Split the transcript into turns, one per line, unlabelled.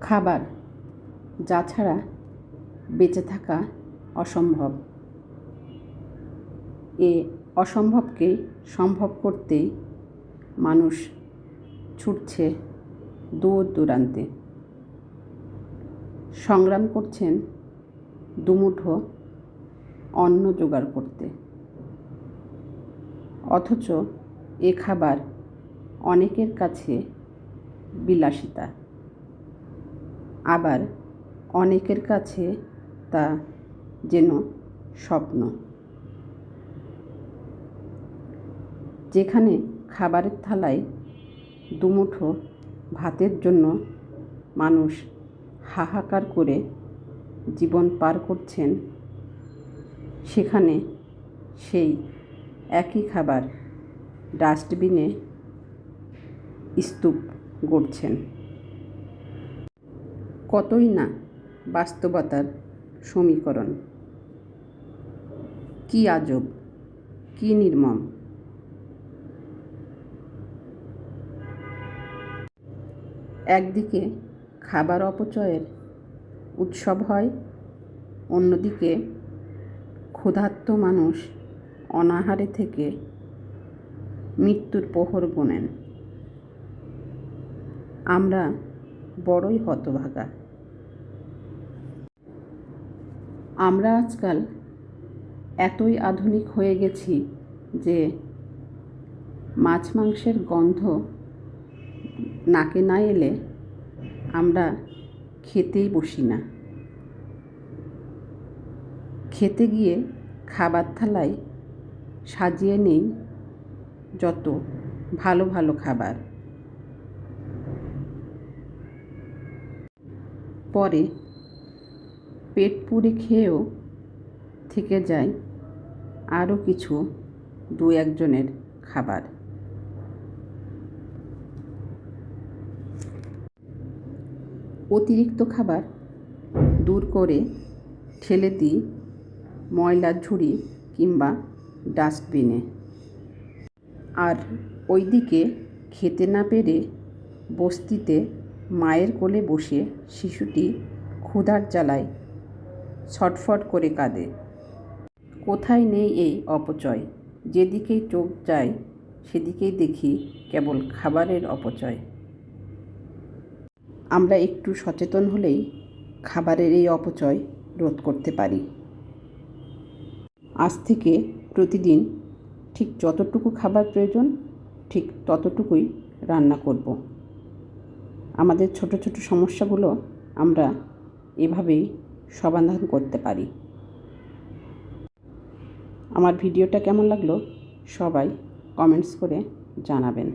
খাবার যা ছাড়া বেঁচে থাকা অসম্ভব। এ অসম্ভবকে সম্ভব করতেই মানুষ ছুটছে দূর দূরান্তে, সংগ্রাম করছেন দুমুঠো অন্ন জোগাড় করতে। অথচ এ খাবার অনেকের কাছে বিলাসিতা, আবার অনেকের কাছে তা যেন স্বপ্ন। যেখানে খাবারের থালায় দুমুঠো ভাতের জন্য মানুষ হাহাকার করে জীবন পার করছেন, সেখানে সেই একই খাবার ডাস্টবিনে স্তূপ গড়ছেন। কতই না বাস্তবতার সমীকরণ! কি আজব, কি নির্মম! একদিকে খাবার অপচয়ের উৎসব হয়, অন্যদিকে ক্ষুধার্ত মানুষ অনাহারে থেকে মৃত্যুর প্রহর গোনেন। আমরা বড়ই হতভাগা। আমরা আজকাল এতই আধুনিক হয়ে গেছি যে মাছ মাংসের গন্ধ নাকে না এলে আমরা খেতেই বসি না। খেতে গিয়ে খাবার থালায় সাজিয়ে নেই যত ভালো ভালো খাবার, পরে পেট পুড়ে খেয়েও থেকে যায় আরও কিছু দু একজনের খাবার। অতিরিক্ত খাবার দূর করে ঠেলে দিই ময়লার ঝুড়ি কিংবা ডাস্টবিনে। আর ওইদিকে খেতে না পেরে বস্তিতে মায়ের কোলে বসে শিশুটি ক্ষুধার জ্বালায় ছটফট করে কাঁদে। কোথায় নেই এই অপচয়! যেদিকেই চোখ যায় সেদিকেই দেখি কেবল খাবারের অপচয়। আমরা একটু সচেতন হলেই খাবারের এই অপচয় রোধ করতে পারি। আজ থেকে প্রতিদিন ঠিক যতটুকু খাবার প্রয়োজন ঠিক ততটুকুই রান্না করব। আমাদের ছোট ছোট সমস্যাগুলো আমরা এভাবেই সমাধান করতে পারি। আমার ভিডিওটা কেমন লাগলো সবাই কমেন্টস করে জানাবেন।